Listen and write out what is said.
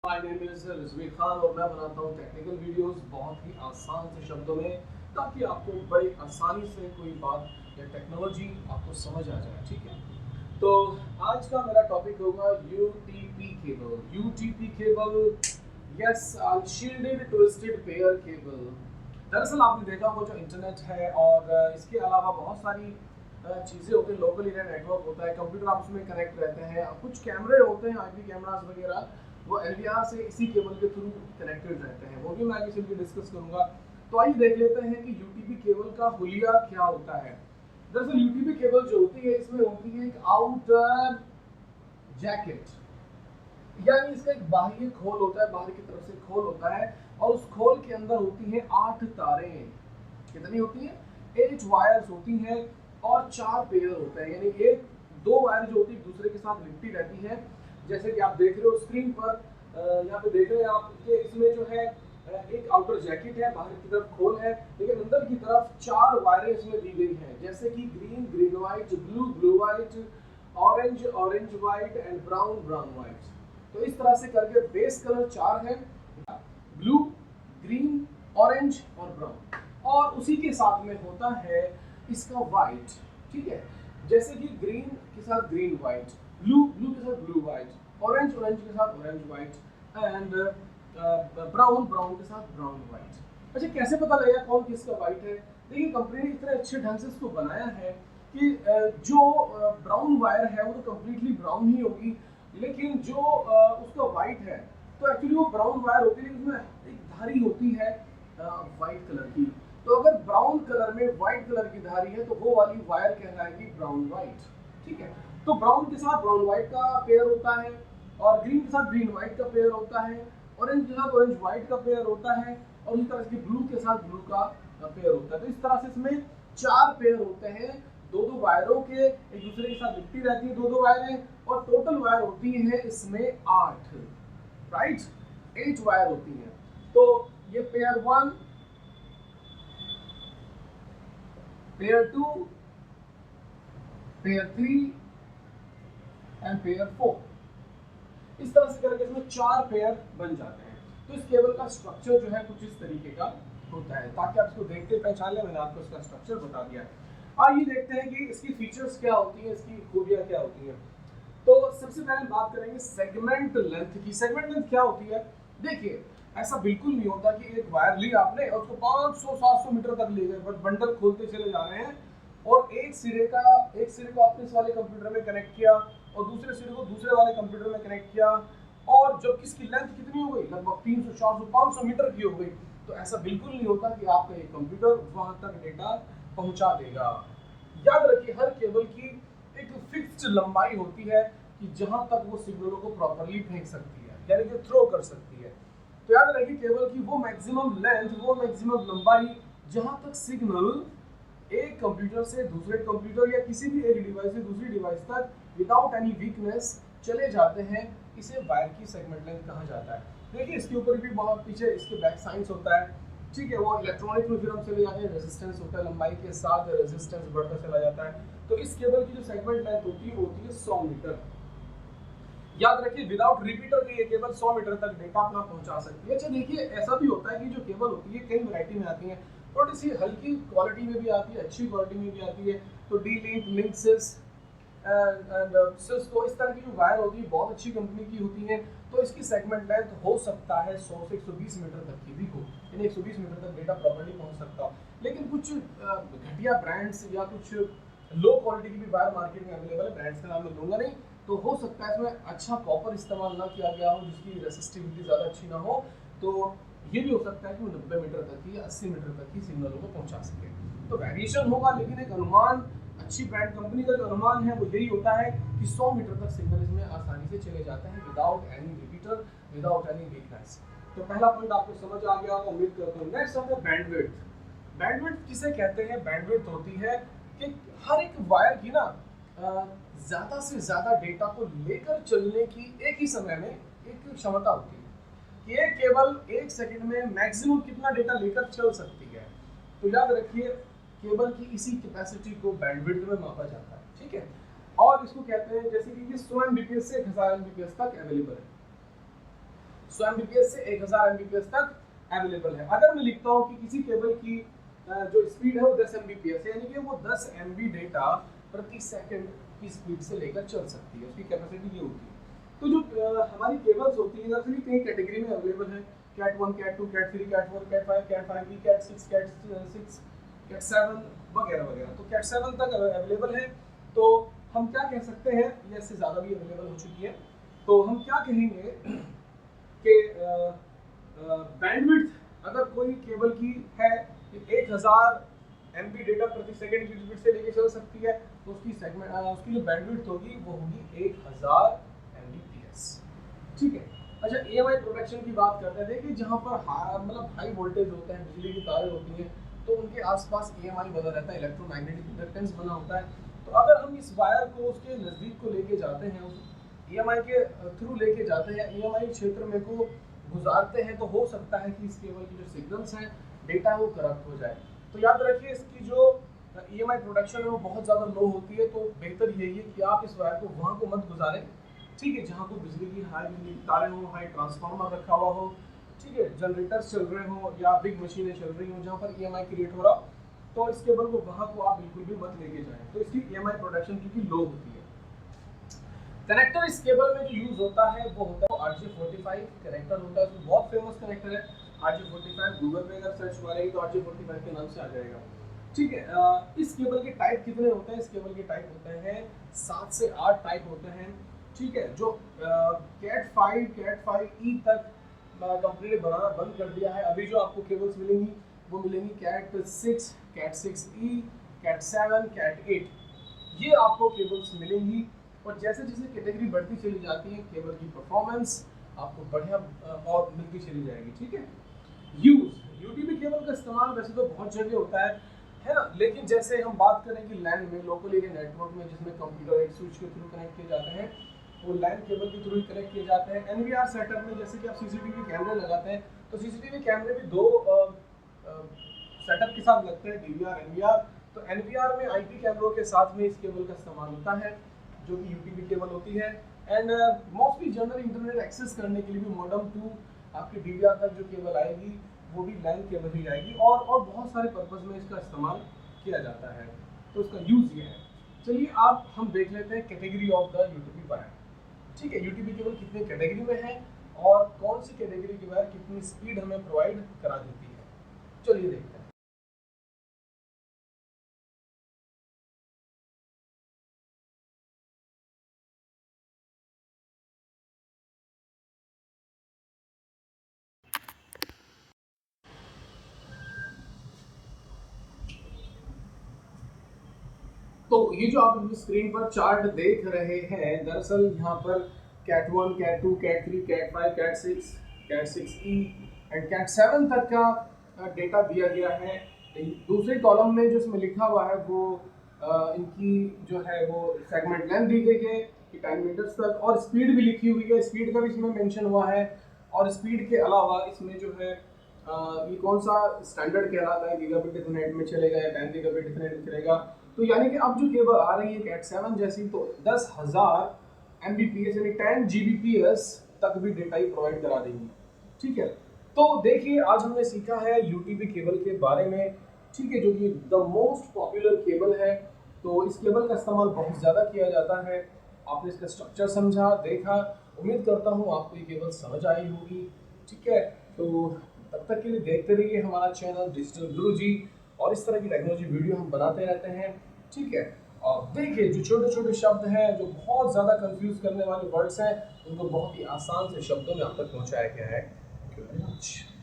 My name is Rizvi Khan और मैं बनाता हूँ टेक्निकल वीडियोस बहुत ही आसान से शब्दों में, ताकि आपको बड़ी आसानी से कोई बात या टेक्नोलॉजी आपको समझ आ जाए। ठीक है, तो आज का मेरा टॉपिक होगा UTP cable. UTP cable, yes, unshielded twisted pair cable. दरअसल आपने देखा होगा जो इंटरनेट है और इसके अलावा बहुत सारी चीज़ें होती हैं। लोकल एरिया नेटवर्क होता है, कंप्यूटर आप उसमें कनेक्ट रहते हैं, कुछ कैमरे होते हैं, आईपी कैमरास वगैरह, वो एलवीआर से इसी केबल के थ्रू कनेक्टेड रहते हैं। वो भी मैं किसी भी डिस्कस करूंगा। तो आइए देख लेते हैं कि यूटीपी केबल का हुलिया क्या होता है। दरअसल यूटीपी केबल जो होती है, इसमें होती है एक आउटर जैकेट, यानी इसका एक बाहरी खोल होता है, बाहर की तरफ से खोल होता है, और उस खोल के अंदर होती है 8 तारें। कितनी होती है? 8 वायर्स होती हैं और 4 पेयर होते हैं, यानी एक दो वायर जो होती है दूसरे के साथ लिपटी रहती है। जैसे कि आप देख रहे हो स्क्रीन पर, यहाँ पे देख रहे हैं आप कि इसमें जो है एक आउटर जैकेट है, बाहर की तरफ खोल है, लेकिन अंदर की तरफ 4 वायरें इसमें दी गई हैं, जैसे कि green green white, blue blue white, orange orange white and brown brown white. तो इस तरह से करके बेस कलर 4 है, ब्लू, ग्रीन, ऑरेंज और ब्राउन, और उसी के साथ में होता है इसका व्हाइट। ठीक है, जैसे कि ग्रीन के साथ ग्रीन व्हाइट, ब्लू ब्लू के साथ ब्लू व्हाइट, ऑरेंज ऑरेंज के साथ orange white and brown brown के साथ ब्राउन व्हाइट। अच्छा, कैसे पता लगेगा कौन किसका व्हाइट है? देखिए, कंपनी ने इतने अच्छे ढंग से इसको बनाया है कि जो ब्राउन वायर है वो तो कम्प्लीटली ब्राउन ही होगी, लेकिन जो उसका व्हाइट है तो एक्चुअली वो ब्राउन वायर होती है, लेकिन उसमें एक धारी होती है व्हाइट कलर की। तो अगर ब्राउन कलर में व्हाइट कलर की धारी है तो वो वाली वायर कहलाएगी ब्राउन व्हाइट। ठीक है, तो ब्राउन के साथ ब्राउन व्हाइट का पेयर होता है, और ग्रीन के साथ ग्रीन व्हाइट का पेयर होता है, ऑरेंज के साथ ऑरेंज व्हाइट का पेयर होता है, और इस तरह से ब्लू के साथ ब्लू का पेयर होता है। तो इस तरह से इसमें 4 पेयर होते हैं, दो दो वायरों के, एक दूसरे के साथ लिपटी रहती है दो दो वायरें, और टोटल वायर होती है इसमें 8, राइट, 8 वायर होती हैं। तो ये pair 1, pair 2, pair 3 and pair 4। इस तरह से करके इसमें 4 पेयर बन जाते हैं। तो इस केबल का स्ट्रक्चर जो है कुछ इस तरीके का होता है, ताकि आप इसको देखते पहचान लें। मैंने आपको इसका स्ट्रक्चर बता दिया है। आइए देखते हैं कि इसकी फीचर्स क्या होती हैं, इसकी खूबियां क्या होती हैं। तो सबसे पहले बात करेंगे सेगमेंट लेंथ की। सेगमेंट लेंथ क्या होती है? देखिए, ऐसा बिल्कुल नहीं होता कि एक वायर ली आपने और उसको 500-700 मीटर तक ले गए, बट बंडल खोलते चले जा रहे हैं, और एक सिरे को आपने इस वाले कंप्यूटर में कनेक्ट किया और दूसरे सिरे को दूसरे वाले कंप्यूटर में कनेक्ट किया, और जब किसकी लेंथ कितनी हो गई, लगभग 300, 400, 500 मीटर की हो गई, तो ऐसा बिल्कुल नहीं होता कि आपका ये कंप्यूटर वहां तक डेटा पहुंचा देगा। याद रखिए, हर केबल की एक फिक्स्ड लंबाई होती है कि जहां तक वो सिग्नलों को प्रॉपर्ली फेंक सकती है, यानी कि थ्रो कर सकती है। तो याद रखिए, केबल की वो मैक्सिमम लेंथ, वो मैक्सिमम लंबाई जहां तक सिग्नल एक कंप्यूटर से दूसरे कंप्यूटर या किसी भी एक डिवाइस से दूसरी डिवाइस तक विदाउट एनी वीकनेस चले जाते हैं, इसे वायर की सेगमेंट लेंथ कहा जाता है। देखिए, इसके ऊपर भी बहुत पीछे इसके बैक साइंस होता है। ठीक है, वो इलेक्ट्रॉनिक में फिर हम चले जाते हैं, रेजिस्टेंस होता है, लंबाई के साथ रेजिस्टेंस बढ़ता चला जाता है। तो इस केबल की जो सेगमेंट लेंथ होती है वो होती है 100 मीटर। याद रखिए, विदाउट रिपीटर के ये केबल 100 मीटर तक डेटा अपना पहुंचा सकती है। अच्छा देखिए, ऐसा भी होता है कि जो केबल होती है कई वैरायटी में आती है, थोड़ी सी हल्की क्वालिटी में भी आती है, अच्छी क्वालिटी में भी आती है। तो डी लिंक, लिंक्सिस एंड सिस्को, इस तरह की जो वायर होती है बहुत अच्छी कंपनी की होती है, तो इसकी सेगमेंट लेंथ हो सकता है 100 से 120 मीटर तक की भी हो, यानी 120 मीटर तक डेटा प्रॉपर्ली पहुंच सकता हो। लेकिन कुछ घटिया ब्रांड्स या कुछ लो क्वालिटी की भी वायर मार्केट में अवेलेबल है, ब्रांड्स का नाम मैं लूंगा नहीं, तो हो सकता है इसमें अच्छा कॉपर इस्तेमाल ना किया गया हो, जिसकी रेसिस्टिविटी ज़्यादा अच्छी ना हो। तो ये भी हो सकता है कि वो 90 मीटर तक की या 80 मीटर तक की सिग्नलों को पहुंचा सके। तो वेरिएशन होगा, लेकिन एक अनुमान, अच्छी ब्रांड कंपनी का जो अनुमान है वो यही होता है कि 100 मीटर तक सिग्नल इसमें आसानी से चले जाते हैं without any repeater, without any weakness. तो पहला पॉइंट आपको समझ आ गया होगा, उम्मीद करता हूँ। नेक्स्ट आता है बैंडविड्थ। बैंडविड्थ किसे कहते हैं? बैंडविड्थ होती है कि हर एक वायर की ना ज़्यादा से ज़्यादा डेटा को लेकर चलने की एक ही समय में एक क्षमता होती है कि एक केबल 1 सेकंड में मैक्सिमम कितना डेटा लेकर चल सकती है। तो याद रखिए, केबल की इसी कैपेसिटी को बैंडविड्थ में मापा जाता है। ठीक है, और इसको कहते हैं, जैसे कि ये 100 Mbps से 1000 Mbps तक अवेलेबल है। 100 Mbps से 1000 Mbps तक अवेलेबल है। अगर मैं लिखता हूँ कि किसी केबल की जो स्पीड है वो 10 Mbps है, यानी कि वो 10 MB डेटा प्रति सेकंड की स्पीड से लेकर चल सकती है, उसकी कैपेसिटी ये होती है। तो जो हमारी केबल्स होती है दरअसल कई कैटेगरी में अवेलेबल है, cat 1, cat 2, cat 3, cat 4, cat 5, cat 5E, cat 6, cat 7 वगैरह वगैरह। तो कैट 7 तक अवेलेबल है। तो हम क्या कह सकते हैं, या इससे ज़्यादा भी अवेलेबल हो चुकी है, तो हम क्या कहेंगे कि बैंडविड्थ अगर कोई केबल की है 1000 MB डेटा प्रति सेकंड की स्पीड से लेके चल सकती है, तो उसकी जो बैंडविड्थ होगी वो होगी 1000 Mbps। ठीक है। अच्छा, EMI प्रोटेक्शन की बात करते हैं। देखिए जहाँ पर मतलब हाई वोल्टेज होते हैं, बिजली की तारें होती हैं, तो उनके आसपास EMI बना रहता है, इलेक्ट्रोमैग्नेटिक इंडक्टेंस बना होता है। तो अगर हम इस वायर को उसके नज़दीक को लेके जाते हैं, उस EMI के थ्रू लेके जाते हैं या EMI क्षेत्र में को गुजारते हैं, तो हो सकता है कि इस केबल की जो सिग्नल्स हैं, डेटा है, वो करप्ट हो जाए। तो याद रखिए इसकी जो EMI प्रोटेक्शन है वो बहुत ज़्यादा लो होती है। तो बेहतर यही है कि आप इस वायर को वहाँ को मत गुजारें, ठीक है, जहाँ को बिजली की हाई तारें हो, हाई ट्रांसफार्मर रखा हुआ हो, ठीक है, जनरेटर्स चल रहे हो या बिग मशीनें चल रही हो जहाँ पर EMI क्रिएट हो रहा हो, तो इस केबल को वहाँ को आप बिल्कुल भी मत लेके जाएं। तो इसकी EMI प्रोटेक्शन क्योंकि लो होती है। कनेक्टर इस केबल में जो यूज होता है वो होता है RJ45 कनेक्टर होता है। तो बहुत फेमस कनेक्टर है RJ45। गूगल पे अगर सर्च मारेंगे तो RJ45 के नाम से आ जाएगा। ठीक है। इस केबल के टाइप कितने होते हैं? इस केबल के टाइप होते हैं 7 से 8 टाइप होते हैं। ठीक है। जो कैट 5E तक कंपनी ने बनाना बंद कर दिया है। अभी जो आपको केबल्स मिलेंगी वो मिलेंगी cat 6, cat 6E, cat 7, cat 8, ये आपको केबल्स मिलेंगी। और जैसे जैसे कैटेगरी बढ़ती चली जाती है, केबल की परफॉर्मेंस आपको बढ़िया और मिलती चली जाएगी। ठीक है। यूटीपी केबल का इस्तेमाल वैसे तो बहुत जगह होता है ना, लेकिन जैसे हम बात करें कि लैन में, लोकल एरिया नेटवर्क में, जिसमें कंप्यूटर एक स्विच के थ्रू कनेक्ट किए जाते हैं, वो लैन केबल के थ्रू ही कनेक्ट किए जाते हैं। एनवीआर सेटअप में जैसे कि आप सीसीटीवी कैमरे लगाते हैं, तो सीसीटीवी कैमरे भी दो सेटअप के साथ लगते हैं, डीवीआर, एनवीआर। तो एनवीआर में आईपी कैमरों के साथ में इस केबल का इस्तेमाल होता है, जो कि यूटीपी केबल होती है। And mostly general internet access करने के लिए भी मॉडेम टू आपके डीवीआर तक जो केबल आएगी वो भी लैन केबल ही आएगी। और बहुत सारे पर्पस में इसका इस्तेमाल किया जाता है। तो इसका यूज़ ये है। चलिए आप हम देख लेते हैं category of the UTP wire. ठीक है। यूटीपी केबल कितने कैटेगरी में है और कौन सी कैटेगरी की वायर कितनी स्पीड हमें प्रोवाइड करा देती है, चलिए देखते हैं। तो ये जो आप स्क्रीन पर चार्ट देख रहे हैं, दरअसल यहाँ पर cat 1, cat 2, cat 3, cat 5, cat 6, cat 6E and cat 7 तक का डेटा दिया गया है। दूसरे कॉलम में जो इसमें लिखा हुआ है वो इनकी जो है वो सेगमेंट लेंथ दी गई है कि 10 मीटर्स तक, और स्पीड भी लिखी हुई है, स्पीड का भी इसमें मेंशन हुआ है। और स्पीड के अलावा इसमें जो है ये कौन सा स्टैंडर्ड कहलाता है, गीगाबिट इथरनेट में चलेगा या 10 गीगाबिट इथरनेट में चलेगा। तो यानी कि अब जो केबल आ रही है कैट 7 जैसी, तो 10,000 Mbps यानी 10 Gbps तक भी डेटा ही प्रोवाइड करा देंगी। ठीक है। तो देखिए आज हमने सीखा है यूटीपी केबल के बारे में, ठीक है, जो कि द मोस्ट पॉपुलर केबल है। तो इस केबल का इस्तेमाल बहुत ज़्यादा किया जाता है। आपने इसका स्ट्रक्चर समझा, देखा, उम्मीद करता हूँ आपको ये केबल समझ आई होगी। ठीक है। तो तब तक के लिए देखते रहिए हमारा चैनल डिजिटल गुरुजी, और इस तरह की टेक्नोलॉजी वीडियो हम बनाते रहते हैं। ठीक है। और देखिए जो छोटे छोटे शब्द हैं, जो बहुत ज़्यादा कंफ्यूज करने वाले वर्ड्स हैं, उनको बहुत ही आसान से शब्दों में आप तक पहुँचाया गया है। Thank you very much.